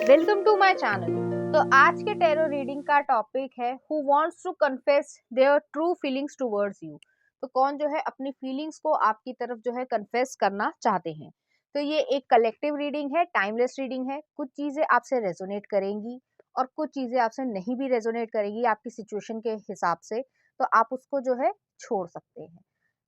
Welcome to my channel. तो आज के टैरो रीडिंग का टॉपिक है who wants to confess their true feelings towards you. तो कौन जो है अपनी फीलिंग्स को आपकी तरफ जो है कन्फेस करना चाहते हैं। तो ये एक कलेक्टिव रीडिंग है, टाइमलेस रीडिंग है। कुछ चीजें आपसे रेजोनेट करेंगी और कुछ चीजें आपसे नहीं भी रेजोनेट करेंगी आपकी सिचुएशन के हिसाब से। तो आप उसको जो है छोड़ सकते हैं।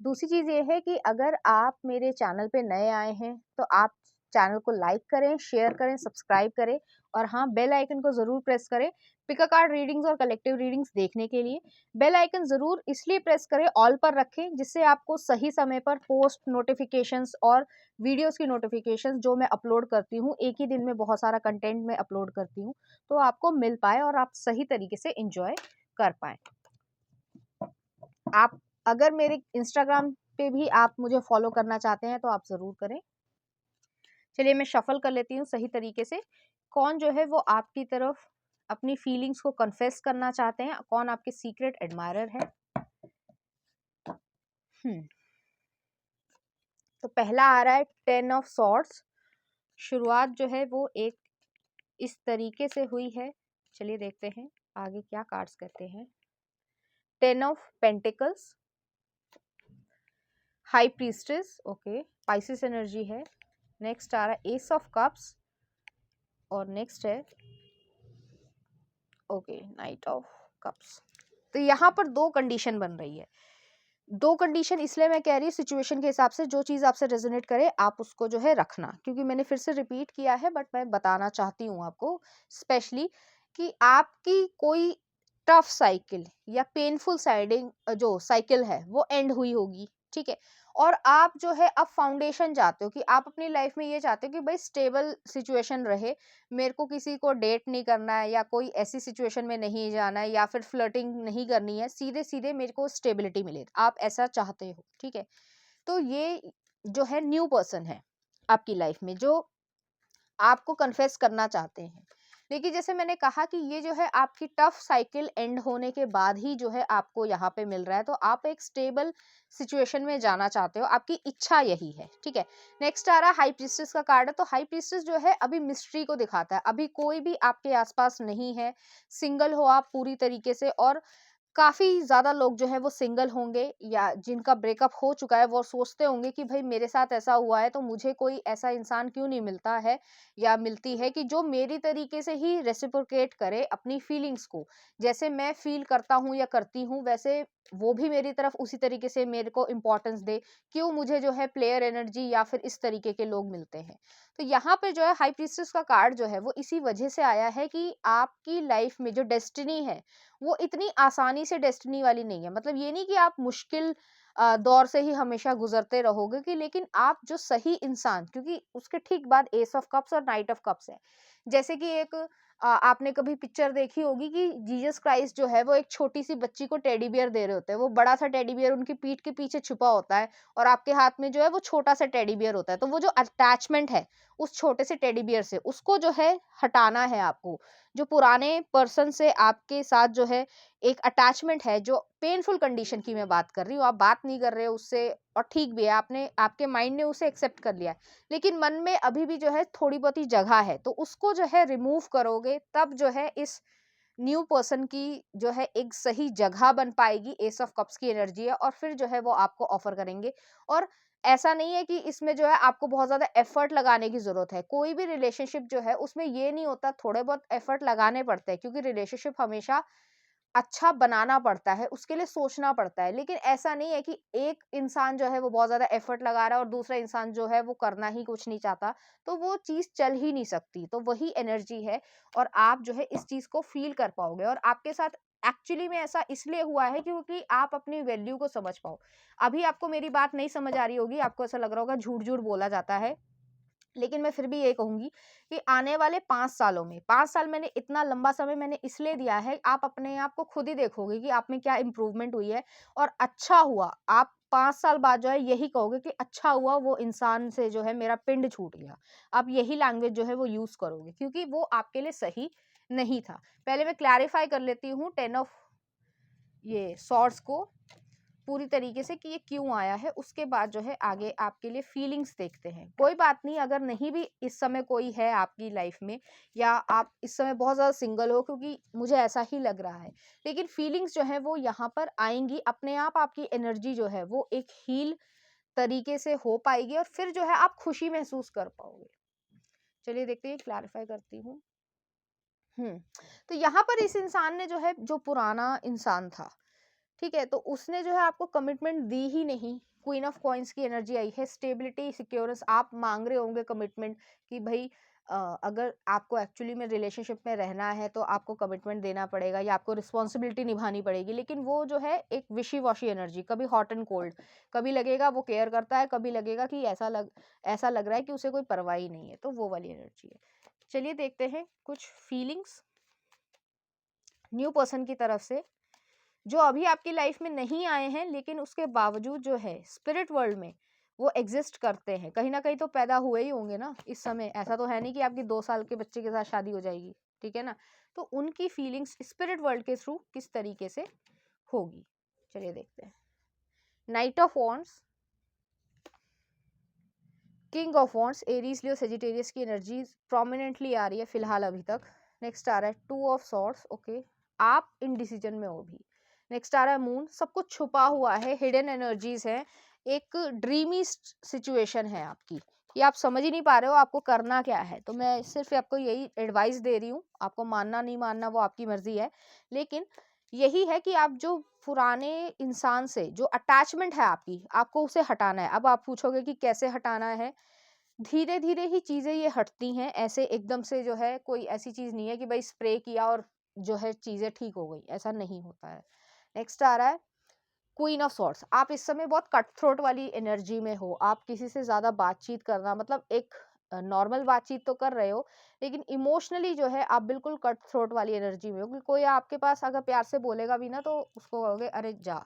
दूसरी चीज ये है कि अगर आप मेरे चैनल पे नए आए हैं तो आप चैनल को लाइक करें, शेयर करें, सब्सक्राइब करें और हाँ, बेल आइकन को जरूर प्रेस करें पिका कार्ड रीडिंग्स और कलेक्टिव रीडिंग्स देखने के लिए। बेल आइकन जरूर इसलिए प्रेस करें, ऑल पर रखें, जिससे आपको सही समय पर पोस्ट नोटिफिकेशंस और वीडियोस की नोटिफिकेशंस जो मैं अपलोड करती हूँ, एक ही दिन में बहुत सारा कंटेंट मैं अपलोड करती हूँ, तो आपको मिल पाए और आप सही तरीके से इंजॉय कर पाए। आप अगर मेरे इंस्टाग्राम पे भी आप मुझे फॉलो करना चाहते हैं तो आप जरूर करें। चलिए मैं शफल कर लेती हूँ सही तरीके से। कौन जो है वो आपकी तरफ अपनी फीलिंग्स को कन्फेस करना चाहते हैं, कौन आपके सीक्रेट एडमायरर है। तो पहला आ रहा है 10 ऑफ सॉर्ड्स। शुरुआत जो है वो एक इस तरीके से हुई है। चलिए देखते हैं आगे क्या कार्ड्स कहते हैं। 10 of pentacles, high priestess, okay, Pisces energy है। नेक्स्ट आ रहा है एस ऑफ कप्स और नेक्स्ट है ओके नाइट ऑफ कप्स। तो यहाँ पर दो कंडीशन बन रही है। दो कंडीशन इसलिए मैं कह रही हूँ, सिचुएशन के हिसाब से जो चीज आपसे रेजोनेट करे आप उसको जो है रखना, क्योंकि मैंने फिर से रिपीट किया है बट मैं बताना चाहती हूँ आपको स्पेशली कि आपकी कोई टफ साइकिल या पेनफुल साइडिंग जो साइकिल है वो एंड हुई होगी, ठीक है। और आप जो है अब फाउंडेशन चाहते हो कि आप अपनी लाइफ में ये चाहते हो कि भाई स्टेबल सिचुएशन रहे, मेरे को किसी को डेट नहीं करना है या कोई ऐसी सिचुएशन में नहीं जाना है या फिर फ्लर्टिंग नहीं करनी है, सीधे सीधे मेरे को स्टेबिलिटी मिले, आप ऐसा चाहते हो, ठीक है। तो ये जो है न्यू पर्सन है आपकी लाइफ में जो आपको कन्फेस करना चाहते हैं। लेकिन जैसे मैंने कहा कि ये जो है आपकी टफ साइकिल एंड होने के बाद ही जो है आपको यहाँ पे मिल रहा है, तो आप एक स्टेबल सिचुएशन में जाना चाहते हो, आपकी इच्छा यही है, ठीक है। नेक्स्ट आ रहा है हाई प्रीस्टेस का कार्ड है। तो हाई प्रीस्टेस जो है अभी मिस्ट्री को दिखाता है, अभी कोई भी आपके आसपास नहीं है, सिंगल हो आप पूरी तरीके से। और काफ़ी ज़्यादा लोग जो है वो सिंगल होंगे या जिनका ब्रेकअप हो चुका है वो सोचते होंगे कि भाई मेरे साथ ऐसा हुआ है तो मुझे कोई ऐसा इंसान क्यों नहीं मिलता है या मिलती है कि जो मेरी तरीके से ही रेसिप्रोकेट करे अपनी फीलिंग्स को। जैसे मैं फील करता हूँ या करती हूँ वैसे वो भी मेरी तरफ उसी तरीके से मेरे को इम्पोर्टेंस दे। क्यों मुझे जो है प्लेयर एनर्जी या फिर इस तरीके के लोग मिलते हैं। तो यहाँ पे जो है हाई प्रीस्टेस का कार्ड जो है वो इसी वजह से आया है कि आपकी लाइफ में जो डेस्टिनी है वो इतनी आसानी से डेस्टिनी वाली नहीं है। मतलब ये नहीं कि आप मुश्किल दौर से ही हमेशा गुजरते रहोगे कि, लेकिन आप जो सही इंसान, क्योंकि उसके ठीक बाद एस ऑफ कप्स और नाइट ऑफ कप्स है। जैसे कि एक आपने कभी पिक्चर देखी होगी कि जीसस क्राइस्ट जो है वो एक छोटी सी बच्ची को टेडी बियर दे रहे होते हैं, वो बड़ा सा टेडी बियर उनकी पीठ के पीछे छुपा होता है और आपके हाथ में जो है वो छोटा सा टेडी बियर होता है। तो वो जो अटैचमेंट है उस छोटे से टेडी बियर से, उसको जो है हटाना है आपको। जो पुराने पर्सन से आपके साथ जो है एक अटैचमेंट है, जो पेनफुल कंडीशन की मैं बात कर रही हूँ, आप बात नहीं कर रहे हो उससे और ठीक भी है, आपने आपके माइंड ने उसे एक्सेप्ट कर लिया है, लेकिन मन में अभी भी जो है थोड़ी बहुत ही जगह है, तो उसको जो है रिमूव करोगे तब जो है इस न्यू पर्सन की जो है एक सही जगह बन पाएगी। एस ऑफ कप्स की एनर्जी है और फिर जो है वो आपको ऑफर करेंगे। और ऐसा नहीं है कि इसमें जो है आपको बहुत ज्यादा एफर्ट लगाने की जरूरत है। कोई भी रिलेशनशिप जो है उसमें ये नहीं होता, थोड़े बहुत एफर्ट लगाने पड़ते हैं, क्योंकि रिलेशनशिप हमेशा अच्छा बनाना पड़ता है, उसके लिए सोचना पड़ता है। लेकिन ऐसा नहीं है कि एक इंसान जो है वो बहुत ज़्यादा एफर्ट लगा रहा है और दूसरा इंसान जो है वो करना ही कुछ नहीं चाहता, तो वो चीज़ चल ही नहीं सकती। तो वही एनर्जी है और आप जो है इस चीज़ को फ़ील कर पाओगे। और आपके साथ एक्चुअली में ऐसा इसलिए हुआ है क्योंकि आप अपनी वैल्यू को समझ पाओ। अभी आपको मेरी बात नहीं समझ आ रही होगी, आपको ऐसा लग रहा होगा झूठ-झूठ बोला जाता है। लेकिन मैं फिर भी ये कहूँगी कि आने वाले 5 सालों में, 5 साल मैंने इतना लंबा समय मैंने इसलिए दिया है, आप अपने आप को खुद ही देखोगे कि आप में क्या इम्प्रूवमेंट हुई है और अच्छा हुआ। आप 5 साल बाद जो है यही कहोगे कि अच्छा हुआ वो इंसान से जो है मेरा पिंड छूट गया। आप यही लैंग्वेज जो है वो यूज़ करोगे क्योंकि वो आपके लिए सही नहीं था। पहले मैं क्लैरिफाई कर लेती हूँ 10 ऑफ ये सॉर्ड्स को। पूरी तरीके से कि ये क्यों आया है, उसके बाद जो है आगे आपके लिए फीलिंग्स देखते हैं। कोई बात नहीं, अगर नहीं भी इस समय कोई है आपकी लाइफ में, या आप इस समय बहुत ज़्यादा सिंगल हो, क्योंकि मुझे ऐसा ही लग रहा है, लेकिन फीलिंग्स जो है वो यहाँ पर आएंगी अपने आप। आपकी एनर्जी जो है वो एक हील तरीके से हो पाएगी और फिर जो है आप खुशी महसूस कर पाओगे। चलिए देखते हैं, क्लैरिफाई करती हूँ। तो यहाँ पर इस इंसान ने जो है, जो पुराना इंसान था, ठीक है, तो उसने जो है आपको कमिटमेंट दी ही नहीं। क्वीन ऑफ कॉइंस की एनर्जी आई है, स्टेबिलिटी, सिक्योरेंस। आप मांग रहे होंगे कमिटमेंट कि भाई अगर आपको एक्चुअली में रिलेशनशिप में रहना है तो आपको कमिटमेंट देना पड़ेगा या आपको रिस्पॉन्सिबिलिटी निभानी पड़ेगी, लेकिन वो जो है एक विशी वॉशी एनर्जी, कभी हॉट एंड कोल्ड, कभी लगेगा वो केयर करता है, कभी लगेगा कि ऐसा लग रहा है कि उसे कोई परवाह ही नहीं है, तो वो वाली एनर्जी है। चलिए देखते हैं कुछ फीलिंग्स न्यू पर्सन की तरफ से, जो अभी आपकी लाइफ में नहीं आए हैं, लेकिन उसके बावजूद जो है स्पिरिट वर्ल्ड में वो एग्जिस्ट करते हैं। कहीं ना कहीं तो पैदा हुए ही होंगे ना इस समय, ऐसा तो है नहीं कि आपकी 2 साल के बच्चे के साथ शादी हो जाएगी, ठीक है ना। तो उनकी फीलिंग्स स्पिरिट वर्ल्ड के थ्रू किस तरीके से होगी, चलिए देखते हैं। Night of wands, king of wands, Aries, Leo, Sagittarius की एनर्जी प्रोमिनेंटली आ रही है फिलहाल अभी तक। नेक्स्ट आ रहा है 2 ऑफ सॉर्ड्स, ओके, आप इनडिसीजन में हो भी। नेक्स्ट आ रहा है मून, सब कुछ छुपा हुआ है, हिडन एनर्जीज है, एक ड्रीमी सिचुएशन है आपकी, ये आप समझ ही नहीं पा रहे हो आपको करना क्या है। तो मैं सिर्फ आपको यही एडवाइस दे रही हूँ, आपको मानना नहीं मानना वो आपकी मर्जी है, लेकिन यही है कि आप जो पुराने इंसान से जो अटैचमेंट है आपकी, आपको उसे हटाना है। अब आप पूछोगे कि कैसे हटाना है, धीरे धीरे ही चीजें ये हटती हैं, ऐसे एकदम से जो है कोई ऐसी चीज नहीं है कि भाई स्प्रे किया और जो है चीजें ठीक हो गई, ऐसा नहीं होता है। नेक्स्ट आ रहा है क्वीन ऑफ सॉर्ड्स, आप इस समय बहुत कट थ्रोट वाली एनर्जी में हो, आप किसी से ज्यादा बातचीत करना, मतलब एक नॉर्मल बातचीत तो कर रहे हो, लेकिन इमोशनली जो है आप बिल्कुल कट थ्रोट वाली एनर्जी में हो, क्योंकि कोई आपके पास अगर प्यार से बोलेगा भी ना तो उसको कहोगे अरे जा,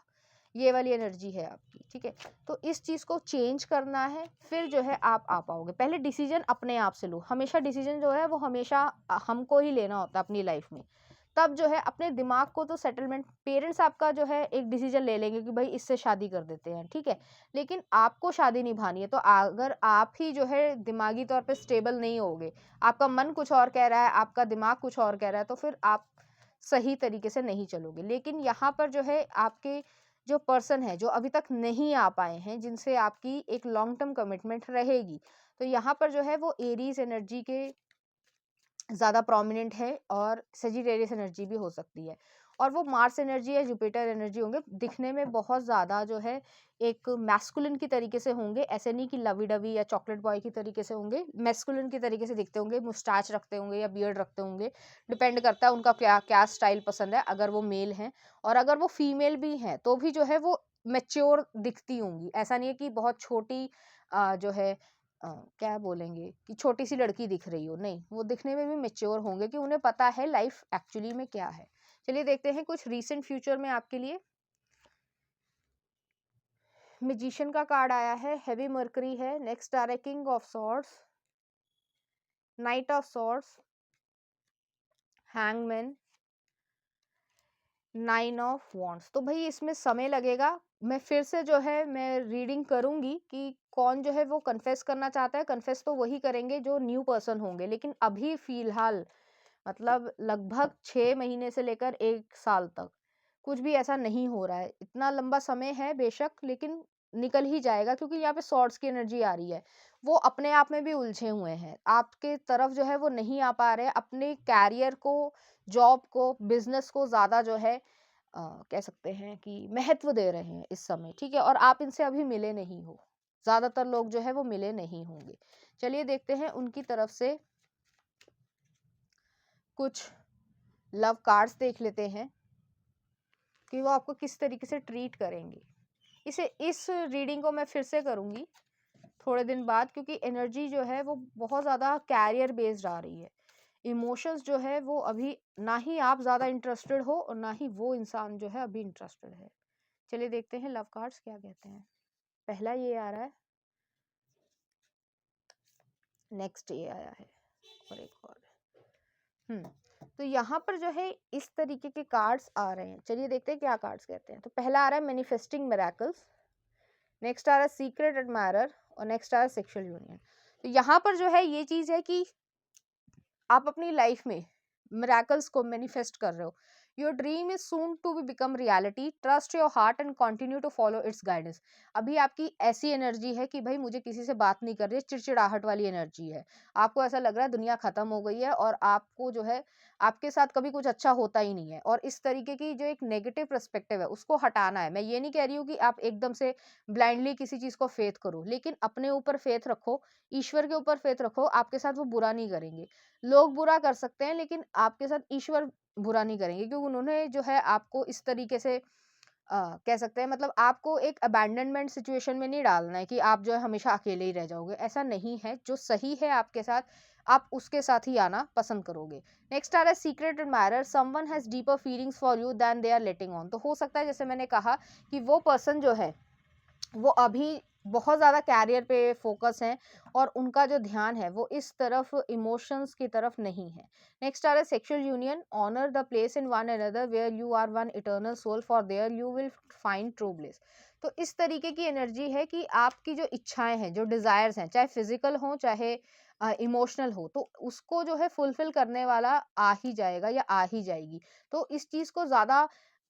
ये वाली एनर्जी है आपकी, ठीक है। तो इस चीज को चेंज करना है, फिर जो है आप आ पाओगे। पहले डिसीजन अपने आप से लो, हमेशा डिसीजन जो है वो हमेशा हमको ही लेना होता है अपनी लाइफ में। तब जो है अपने दिमाग को तो सेटलमेंट, पेरेंट्स आपका जो है एक डिसीजन ले लेंगे कि भाई इससे शादी कर देते हैं, ठीक है, लेकिन आपको शादी निभानी है। तो अगर आप ही जो है दिमागी तौर पे स्टेबल नहीं होगे, आपका मन कुछ और कह रहा है, आपका दिमाग कुछ और कह रहा है, तो फिर आप सही तरीके से नहीं चलोगे। लेकिन यहाँ पर जो है आपके जो पर्सन है, जो अभी तक नहीं आ पाए हैं, जिनसे आपकी एक लॉन्ग टर्म कमिटमेंट रहेगी, तो यहाँ पर जो है वो एरीज एनर्जी के ज़्यादा प्रोमिनेंट है, और सेजिटेरियस एनर्जी भी हो सकती है, और वो मार्स एनर्जी या जुपिटर एनर्जी होंगे। दिखने में बहुत ज़्यादा जो है एक मैस्कुलिन की तरीके से होंगे, ऐसे नहीं कि लवी डवी या चॉकलेट बॉय की तरीके से होंगे, मैस्कुलिन की तरीके से दिखते होंगे, मुस्टाच रखते होंगे या बियर्ड रखते होंगे, डिपेंड करता है उनका क्या क्या स्टाइल पसंद है, अगर वो मेल हैं। और अगर वो फीमेल भी हैं तो भी जो है वो मैच्योर दिखती होंगी, ऐसा नहीं है कि बहुत छोटी जो है क्या बोलेंगे कि छोटी सी लड़की दिख रही हो, नहीं, वो दिखने में भी मेच्योर होंगे कि उन्हें पता है लाइफ एक्चुअली में क्या है। चलिए देखते हैं कुछ रीसेंट फ्यूचर में आपके लिए। मैजिशियन का कार्ड आया है, हैवी मर्करी है। नेक्स्ट आ रहा है king of swords, night of swords, hangman, 9 of wands. तो भाई इसमें समय लगेगा, मैं फिर से जो है मैं रीडिंग करूंगी कि कौन जो है वो कन्फेस करना चाहता है। कन्फेस तो वही करेंगे जो न्यू पर्सन होंगे, लेकिन अभी फिलहाल मतलब लगभग 6 महीने से लेकर 1 साल तक कुछ भी ऐसा नहीं हो रहा है। इतना लंबा समय है बेशक, लेकिन निकल ही जाएगा, क्योंकि यहाँ पे सॉर्ड्स की एनर्जी आ रही है। वो अपने आप में भी उलझे हुए हैं, आपके तरफ जो है वो नहीं आ पा रहे, अपने कैरियर को, जॉब को, बिजनेस को ज्यादा जो है कह सकते हैं कि महत्व दे रहे हैं इस समय, ठीक है। और आप इनसे अभी मिले नहीं हो, ज्यादातर लोग जो है वो मिले नहीं होंगे। चलिए देखते हैं उनकी तरफ से कुछ लव कार्ड्स देख लेते हैं कि वो आपको किस तरीके से ट्रीट करेंगे। इस रीडिंग को मैं फिर से करूंगी थोड़े दिन बाद, क्योंकि एनर्जी जो है वो बहुत ज़्यादा कैरियर बेस्ड आ रही है। इमोशंस जो है वो अभी ना ही आप ज़्यादा इंटरेस्टेड हो और ना ही वो इंसान जो है अभी इंटरेस्टेड है। चलिए देखते हैं लव कार्ड्स क्या कहते हैं। पहला ये आ रहा है, नेक्स्ट ये आया है, और एक और। तो यहाँ पर जो है इस तरीके के कार्ड्स आ रहे हैं। चलिए देखते हैं क्या कार्ड्स कहते हैं। तो पहला आ रहा है मैनिफेस्टिंग मिरेकल्स, नेक्स्ट आ रहा है सीक्रेट एडमायरर और नेक्स्ट आ रहा है सेक्सुअल यूनियन। तो यहाँ पर जो है ये चीज है कि आप अपनी लाइफ में मिरेकल्स को मैनिफेस्ट कर रहे हो। Your dream is soon to be become reality, trust your heart and continue to follow its guidance. अभी आपकी ऐसी एनर्जी है कि भाई मुझे किसी से बात नहीं कर रही है, चिड़चिड़ाहट वाली एनर्जी है। आपको ऐसा लग रहा है दुनिया खत्म हो गई है और आपको जो है आपके साथ कभी कुछ अच्छा होता ही नहीं है, और इस तरीके की जो एक नेगेटिव पर्सपेक्टिव है उसको हटाना है। मैं ये नहीं कह रही हूँ कि आप एकदम से ब्लाइंडली किसी चीज को फेथ करो, लेकिन अपने ऊपर फेथ रखो, ईश्वर के ऊपर फेथ रखो, आपके साथ वो बुरा नहीं करेंगे। लोग बुरा कर सकते हैं लेकिन आपके साथ ईश्वर बुरा नहीं करेंगे, क्योंकि उन्होंने जो है आपको इस तरीके से कह सकते हैं, मतलब आपको एक अबैंडनमेंट सिचुएशन में नहीं डालना है कि आप जो है हमेशा अकेले ही रह जाओगे। ऐसा नहीं है, जो सही है आपके साथ आप उसके साथ ही आना पसंद करोगे। नेक्स्ट आ रहा है secret admirer, someone has deeper feelings for you than they are letting on. तो हो सकता है जैसे मैंने कहा कि वो पर्सन जो है वो अभी बहुत ज़्यादा कैरियर पे फोकस है और उनका जो ध्यान है वो इस तरफ इमोशंस की तरफ नहीं है। नेक्स्ट आ रहा है sexual union, honour the place in one another where you are one eternal soul, for there you will find true bliss. तो इस तरीके की एनर्जी है कि आपकी जो इच्छाएं हैं, जो डिजायर्स हैं, चाहे फिजिकल हो चाहे इमोशनल हो, तो उसको जो है फुलफिल करने वाला आ ही जाएगा या आ ही जाएगी। तो इस चीज को ज्यादा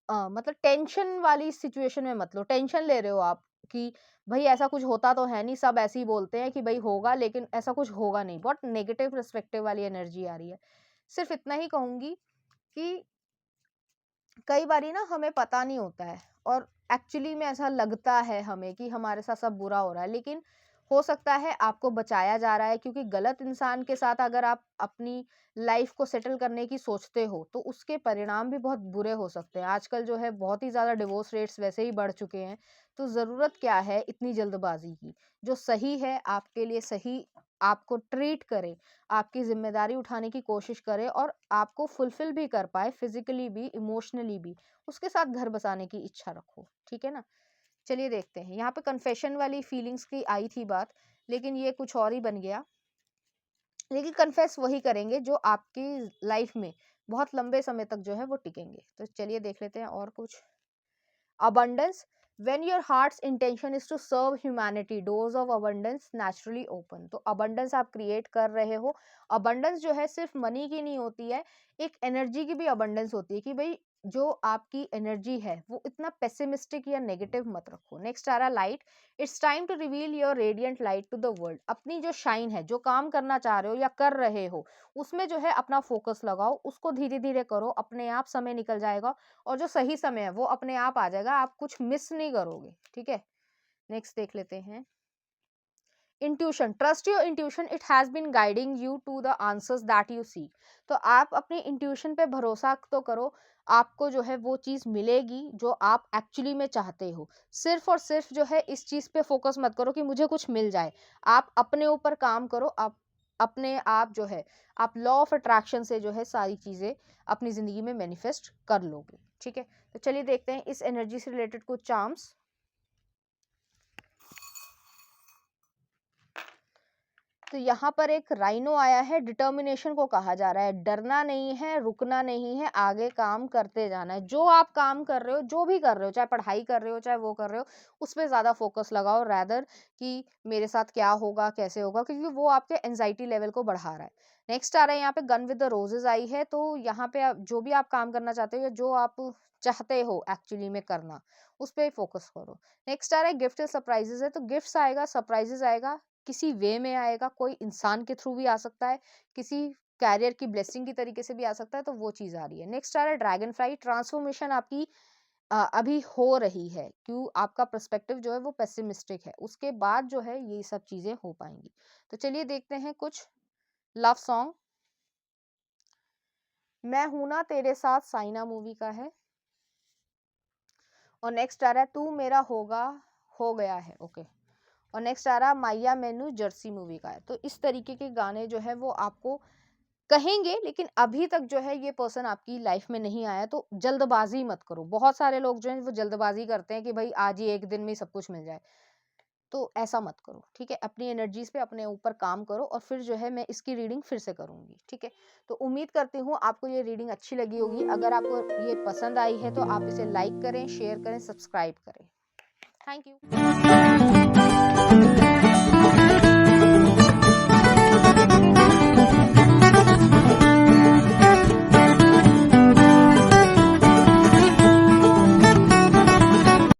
मतलब टेंशन वाली सिचुएशन में मत लो। टेंशन ले रहे हो आप कि भाई ऐसा कुछ होता तो है नहीं, सब ऐसे ही बोलते हैं कि भाई होगा, लेकिन ऐसा कुछ होगा नहीं। बहुत नेगेटिव पर्सपेक्टिव वाली एनर्जी आ रही है। सिर्फ इतना ही कहूंगी कि कई बारी ना हमें पता नहीं होता है और एक्चुअली में ऐसा लगता है हमें कि हमारे साथ सब बुरा हो रहा है, लेकिन हो सकता है आपको बचाया जा रहा है, क्योंकि गलत इंसान के साथ अगर आप अपनी लाइफ को सेटल करने की सोचते हो तो उसके परिणाम भी बहुत बुरे हो सकते हैं। आजकल जो है बहुत ही ज़्यादा डिवोर्स रेट्स वैसे ही बढ़ चुके हैं। तो ज़रूरत क्या है इतनी जल्दबाजी की? जो सही है आपके लिए सही आपको ट्रीट करे, आपकी जिम्मेदारी उठाने की कोशिश करे और आपको फुलफिल भी कर पाए फिजिकली भी इमोशनली भी, उसके साथ घर बसाने की इच्छा रखो। ठीक है ना? चलिए देखते हैं। यहाँ पे कन्फेशन वाली फीलिंग्स की आई थी बात, लेकिन ये कुछ और ही बन गया। लेकिन कन्फेस वही करेंगे जो आपकी लाइफ में बहुत लंबे समय तक जो है वो टिकेंगे। तो चलिए देख लेते हैं और कुछ। abundance, when your heart's intention is to serve humanity, doors of abundance naturally open। तो abundance आप create कर रहे हो। abundance जो है सिर्फ मनी की नहीं होती है, एक एनर्जी की भी abundance होती है कि भाई जो आपकी एनर्जी है वो इतना पेसिमिस्टिक या नेगेटिव मत रखो। नेक्स्ट आ रहा light, it's time to reveal your radiant light to the world. अपनी जो शाइन है, जो काम करना चाह रहे हो या कर रहे हो, उसमें जो है अपना फोकस लगाओ, उसको धीरे धीरे करो, अपने आप समय निकल जाएगा और जो सही समय है वो अपने आप आ जाएगा, आप कुछ मिस नहीं करोगे। ठीक है, नेक्स्ट देख लेते हैं। Intuition, trust your intuition, it has been guiding you to the answers that you seek. तो आप अपने इंट्यूशन पे भरोसा तो करो, आपको जो है वो चीज मिलेगी जो आप एक्चुअली में चाहते हो। सिर्फ और सिर्फ जो है इस चीज पे फोकस मत करो कि मुझे कुछ मिल जाए। आप अपने ऊपर काम करो, आप अपने आप जो है आप लॉ ऑफ अट्रैक्शन से जो है सारी चीजें अपनी जिंदगी में मैनिफेस्ट कर लोगे। ठीक है, तो चलिए देखते हैं इस एनर्जी से रिलेटेड कुछ चार्म्स। तो यहाँ पर एक राइनो आया है, डिटर्मिनेशन को कहा जा रहा है। डरना नहीं है, रुकना नहीं है, आगे काम करते जाना है। जो आप काम कर रहे हो, जो भी कर रहे हो, चाहे पढ़ाई कर रहे हो चाहे वो कर रहे हो, उस पर ज्यादा फोकस लगाओ रैदर कि मेरे साथ क्या होगा कैसे होगा, क्योंकि वो आपके एंजाइटी लेवल को बढ़ा रहा है। नेक्स्ट आ रहा है यहाँ पे गन विद द रोजेज आई है। तो यहाँ पे जो भी आप काम करना चाहते हो या जो आप चाहते हो एक्चुअली में करना, उस पर फोकस करो। नेक्स्ट आ रहा है गिफ्ट सरप्राइजेस है। तो गिफ्ट्स आएगा, सरप्राइजेस आएगा, किसी वे में आएगा, कोई इंसान के थ्रू भी आ सकता है, किसी कैरियर की ब्लेसिंग की तरीके से भी आ सकता है। तो वो चीज आ रही है। नेक्स्ट आ रहा है ड्रैगन फ्लाई, ट्रांसफॉर्मेशन आपकी अभी हो रही है, क्यों आपका पर्सपेक्टिव जो है वो पेसिमिस्टिक है, उसके बाद जो है ये सब चीजें हो पाएंगी। तो चलिए देखते हैं कुछ लव सॉन्ग। मैं हूं ना तेरे साथ, साइना मूवी का है। और नेक्स्ट आ रहा है तू मेरा होगा, हो गया है, ओके। और नेक्स्ट आ रहा माइया मेनू, जर्सी मूवी का है। तो इस तरीके के गाने जो है वो आपको कहेंगे, लेकिन अभी तक जो है ये पर्सन आपकी लाइफ में नहीं आया। तो जल्दबाजी मत करो। बहुत सारे लोग जो हैं वो जल्दबाजी करते हैं कि भाई आज ही एक दिन में ही सब कुछ मिल जाए। तो ऐसा मत करो, ठीक है। अपनी एनर्जीज पे अपने ऊपर काम करो और फिर जो है मैं इसकी रीडिंग फिर से करूंगी, ठीक है। तो उम्मीद करती हूँ आपको ये रीडिंग अच्छी लगी होगी। अगर आपको ये पसंद आई है तो आप इसे लाइक करें, शेयर करें, सब्सक्राइब करें। Thank you.